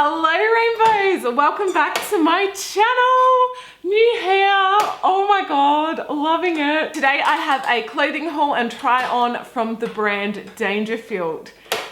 Hello rainbows, welcome back to my channel. New hair, oh my god, loving it. Today I have a clothing haul and try on from the brand Dangerfield.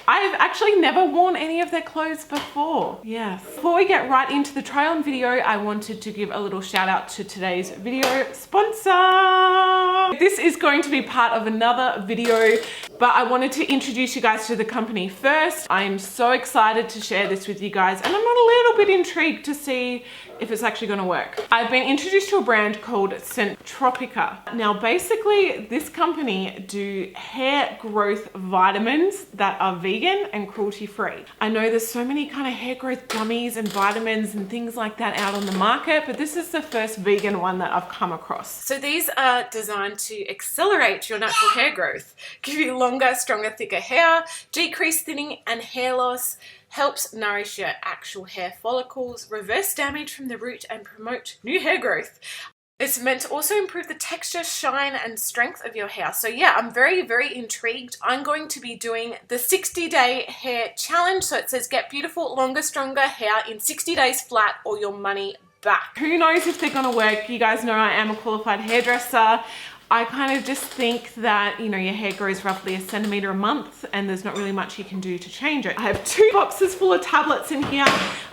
I've actually never worn any of their clothes before. Yes. Before we get right into the try on video, I wanted to give a little shout out to today's video sponsor. This is going to be part of another video, but I wanted to introduce you guys to the company first. I'm so excited to share this with you guys, and I'm a little bit intrigued to see if it's actually going to work. I've been introduced to a brand called JADEstropica. Now basically this company do hair growth vitamins that are vegan and cruelty free. I know there's so many kind of hair growth gummies and vitamins and things like that out on the market, but this is the first vegan one that I've come across. So these are designed to accelerate your natural hair growth, give you longer, stronger, thicker hair, decrease thinning and hair loss, helps nourish your actual hair follicles, reverse damage from the root and promote new hair growth. It's meant to also improve the texture, shine and strength of your hair. So yeah, I'm very intrigued. I'm going to be doing the 60-day hair challenge. So it says get beautiful, longer, stronger hair in 60 days flat or your money back. Who knows if they're gonna work? You guys know I am a qualified hairdresser. I kind of just think that, you know, your hair grows roughly a centimeter a month and there's not really much you can do to change it. I have 2 boxes full of tablets in here.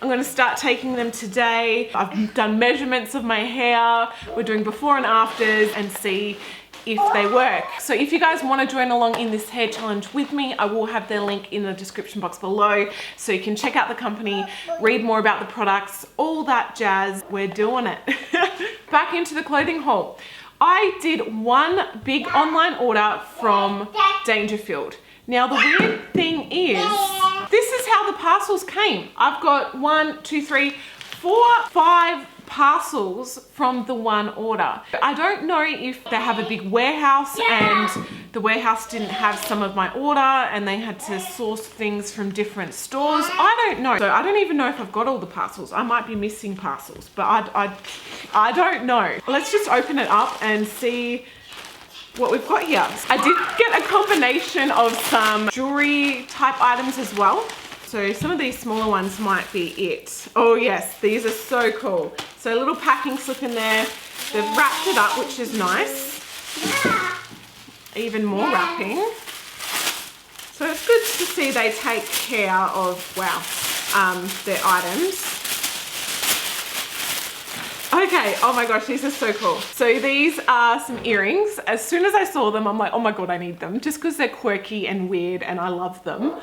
I'm going to start taking them today. I've done measurements of my hair. We're doing before and afters and see if they work. So if you guys want to join along in this hair challenge with me, I will have their link in the description box below so you can check out the company, read more about the products, all that jazz. We're doing it. Back into the clothing haul. I did one big online order from Dangerfield. Now the weird thing is, this is how the parcels came. I've got 1, 2, 3, 4, 5 parcels from the one order. I don't know if they have a big warehouse and the warehouse didn't have some of my order and they had to source things from different stores. I don't know. So I don't even know if I've got all the parcels. I might be missing parcels, but I don't know. Let's just open it up and see what we've got here. I did get a combination of some jewelry type items as well. So some of these smaller ones might be it. Oh yes, these are so cool. So a little packing slip in there. They've wrapped it up, which is nice. Even more wrapping. So it's good to see they take care of, wow, their items. Okay, oh my gosh, these are so cool. So these are some earrings. As soon as I saw them, I'm like, oh my god, I need them. Just because they're quirky and weird and I love them.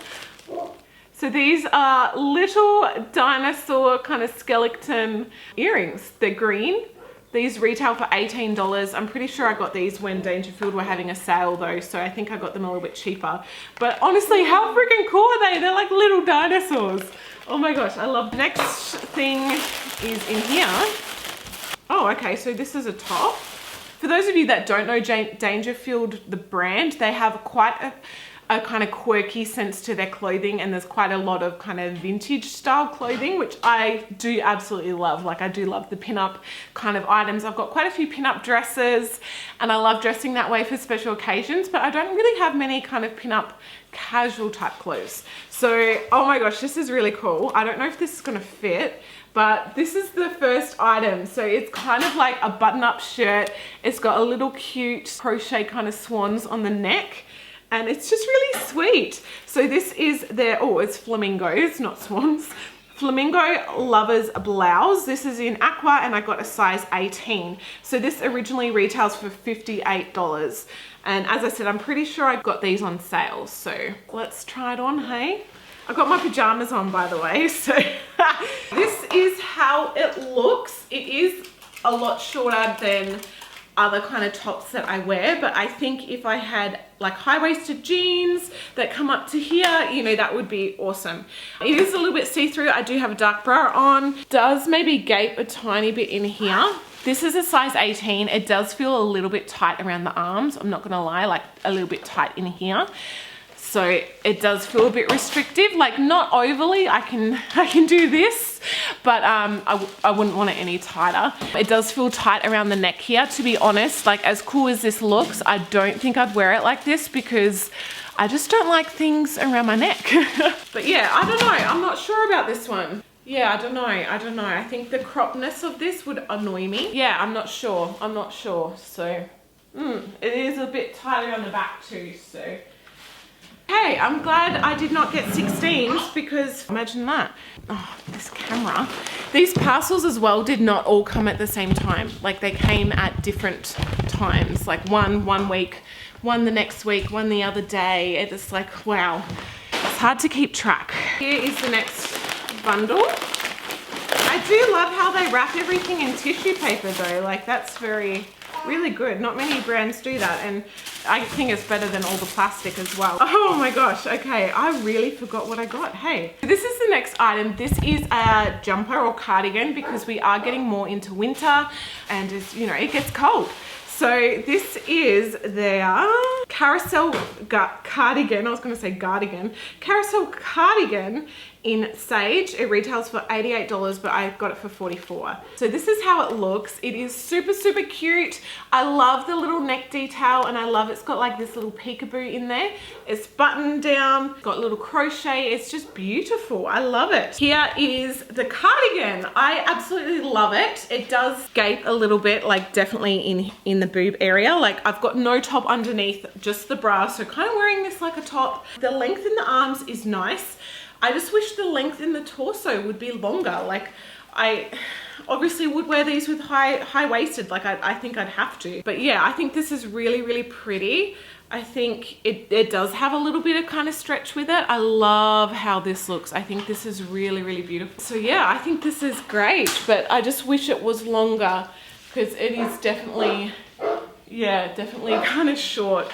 So these are little dinosaur kind of skeleton earrings. They're green. These retail for $18. I'm pretty sure I got these when Dangerfield were having a sale though, so I think I got them a little bit cheaper. But honestly, how freaking cool are they? They're like little dinosaurs. Oh my gosh, I love them. Next thing is in here. Oh, okay, so this is a top. For those of you that don't know Dangerfield, the brand, they have quite a kind of quirky sense to their clothing, and there's quite a lot of kind of vintage style clothing, which I do absolutely love. Like I do love the pin-up kind of items. I've got quite a few pin-up dresses and I love dressing that way for special occasions, but I don't really have many kind of pin-up casual type clothes. So, oh my gosh, this is really cool. I don't know if this is gonna fit, but this is the first item. So it's kind of like a button-up shirt. It's got a little cute crochet kind of swans on the neck. And it's just really sweet. So this is their, oh, it's flamingos, not swans. Flamingo Lovers blouse. This is in aqua and I got a size 18. So this originally retails for $58. And as I said, I'm pretty sure I got these on sale. So let's try it on, hey? I've got my pajamas on, by the way. So this is how it looks. It is a lot shorter than other kind of tops that I wear, but I think if I had like high-waisted jeans that come up to here, you know, that would be awesome. It is a little bit see-through. I do have a dark bra on. Does maybe gape a tiny bit in here. This is a size 18. It does feel a little bit tight around the arms. I'm not gonna lie, like a little bit tight in here. So it does feel a bit restrictive, like not overly. I can do this, but I wouldn't want it any tighter. It does feel tight around the neck here, to be honest. Like as cool as this looks, I don't think I'd wear it like this because I just don't like things around my neck. But yeah, I don't know. I'm not sure about this one. Yeah, I don't know. I think the cropness of this would annoy me. Yeah, I'm not sure. So, it is a bit tighter on the back too, so. Hey, I'm glad I did not get 16s because imagine that. Oh, this camera. These parcels as well did not all come at the same time. Like they came at different times. Like one week, one the next week, one the other day. It's like, wow. It's hard to keep track. Here is the next bundle. I do love how they wrap everything in tissue paper though. Like that's really good. Not many brands do that, and I think it's better than all the plastic as well. Oh my gosh, okay, I really forgot what I got. Hey, this is the next item. This is a jumper or cardigan because we are getting more into winter and it's, you know, it gets cold. So this is their Carousel cardigan. I was going to say cardigan. Carousel cardigan in sage. It retails for $88, but I got it for $44. So this is how it looks. It is super, super cute. I love the little neck detail and I love it's got like this little peekaboo in there. It's buttoned down, got little crochet. It's just beautiful. I love it. Here is the cardigan. I absolutely love it. It does gape a little bit, like definitely in the boob area. Like I've got no top underneath, just the bra. So kind of wearing this like a top. The length in the arms is nice. I just wish the length in the torso would be longer. Like I obviously would wear these with high-waisted, like I think I'd have to. But yeah, I think this is really, really pretty. I think it does have a little bit of kind of stretch with it. I love how this looks. I think this is really, really beautiful. So yeah, I think this is great, but I just wish it was longer because it is definitely, yeah, definitely kind of short.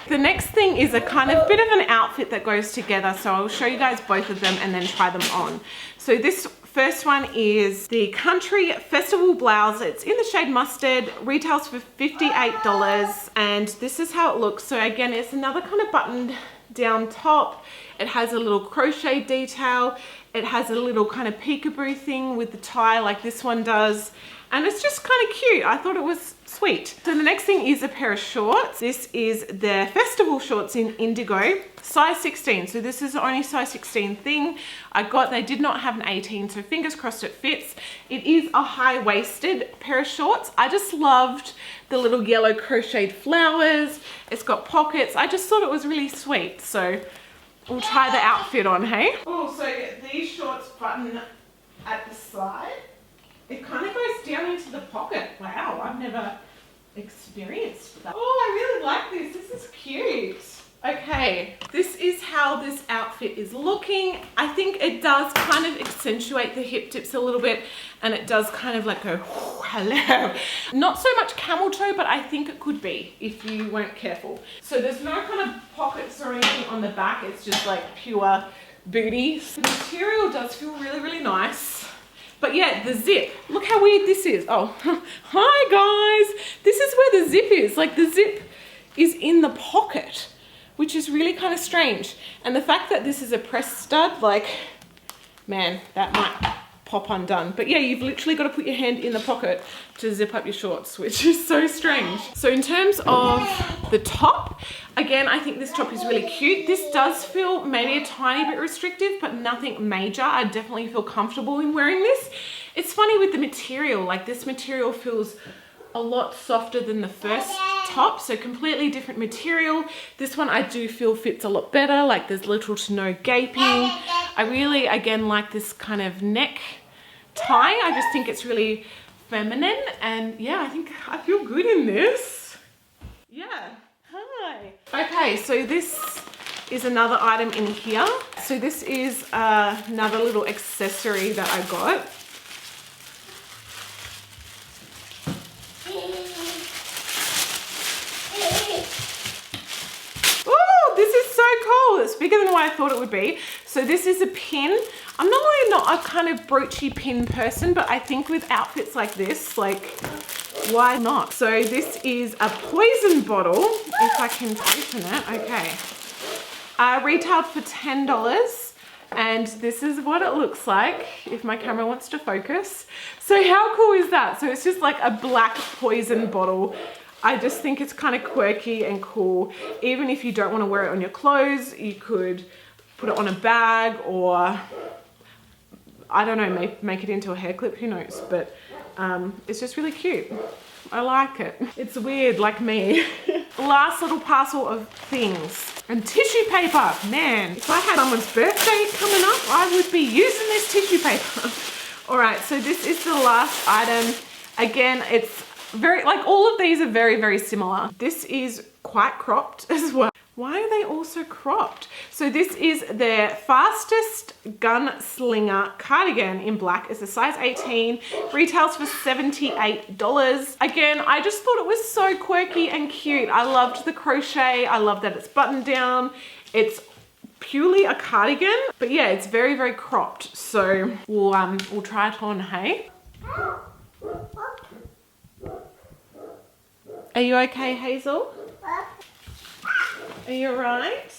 The next thing is a kind of bit of an outfit that goes together. So I'll show you guys both of them and then try them on. So this first one is the Country Festival blouse. It's in the shade mustard, retails for $58. And this is how it looks. So again, it's another kind of buttoned down top. It has a little crochet detail. It has a little kind of peekaboo thing with the tie like this one does. And it's just kind of cute. I thought it was sweet. So the next thing is a pair of shorts. This is their festival shorts in indigo, size 16. So this is the only size 16 thing I got. They did not have an 18, so fingers crossed it fits. It is a high-waisted pair of shorts. I just loved the little yellow crocheted flowers. It's got pockets. I just thought it was really sweet. So we'll try the outfit on, hey? Oh, so these shorts button at the side. It kind of goes down into the pocket. Wow, I've never experienced that. Oh, I really like this. This is cute. Okay, this is how this outfit is looking. I think it does kind of accentuate the hip dips a little bit, and it does kind of like go, hello. Not so much camel toe, but I think it could be if you weren't careful. So there's no kind of pockets or anything on the back. It's just like pure booty. The material does feel really, really nice. But yeah, the zip, look how weird this is. Oh, hi guys. This is where the zip is. Like the zip is in the pocket, which is really kind of strange. And the fact that this is a press stud, like, man, that might pop undone. But yeah, you've literally got to put your hand in the pocket to zip up your shorts, which is so strange. So in terms of the top, again, I think this top is really cute. This does feel maybe a tiny bit restrictive, but nothing major. I definitely feel comfortable in wearing this. It's funny with the material, like this material feels a lot softer than the first top, so completely different material. This one I do feel fits a lot better, like there's little to no gaping. I really, again, like this kind of neck tie. I just think it's really feminine, and yeah, I think I feel good in this. Yeah, hi. Okay, so this is another item in here. So this is another little accessory that I got. It's bigger than what I thought it would be. So this is a pin. I'm normally not a kind of broochy pin person, but I think with outfits like this, like, why not? So this is a poison bottle, if I can open it. Okay. Retailed for $10. And this is what it looks like if my camera wants to focus. So how cool is that? So it's just like a black poison bottle. I just think it's kind of quirky and cool. Even if you don't want to wear it on your clothes, you could put it on a bag or I don't know, make it into a hair clip, who knows, but it's just really cute. I like it. It's weird, like me. Last little parcel of things. And tissue paper. Man, if I had someone's birthday coming up, I would be using this tissue paper. All right, so this is the last item. Again, it's very, like all of these are very, very similar. This is quite cropped as well. Why are they also cropped? So this is their Fastest Gunslinger cardigan in black. It's a size 18, retails for $78. Again, I just thought it was so quirky and cute. I loved the crochet. I love that it's buttoned down. It's purely a cardigan, but yeah, it's very, very cropped. So we'll try it on, hey? Are you okay, Hazel? Are you alright?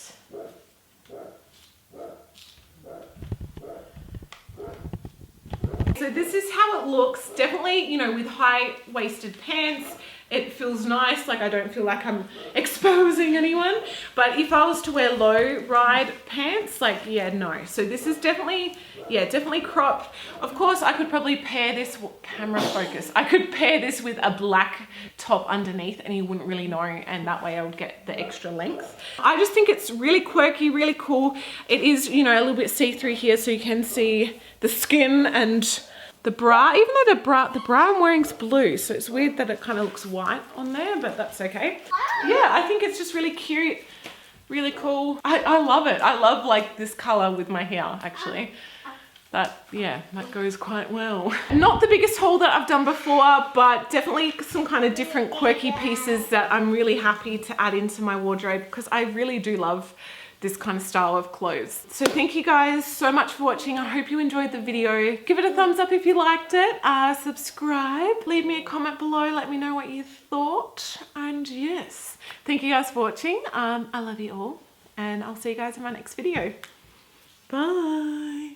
So this is how it looks. Definitely, you know, with high-waisted pants, it feels nice. Like I don't feel like I'm exposing anyone. But if I was to wear low-ride pants, like, yeah, no. So this is definitely, yeah, definitely cropped. Of course, I could probably pair this, camera focus. I could pair this with a black top underneath and you wouldn't really know, and that way I would get the extra length. I just think it's really quirky, really cool. It is, you know, a little bit see-through here so you can see the skin and the bra, even though the bra I'm wearing is blue, so it's weird that it kind of looks white on there, but that's okay. Yeah, I think it's just really cute, really cool. I love it. I love like this color with my hair, actually. Yeah, that goes quite well. Not the biggest haul that I've done before, but definitely some kind of different quirky pieces that I'm really happy to add into my wardrobe because I really do love this kind of style of clothes. So thank you guys so much for watching. I hope you enjoyed the video. Give it a thumbs up if you liked it. Subscribe, leave me a comment below, let me know what you thought. And yes, thank you guys for watching. I love you all and I'll see you guys in my next video. Bye.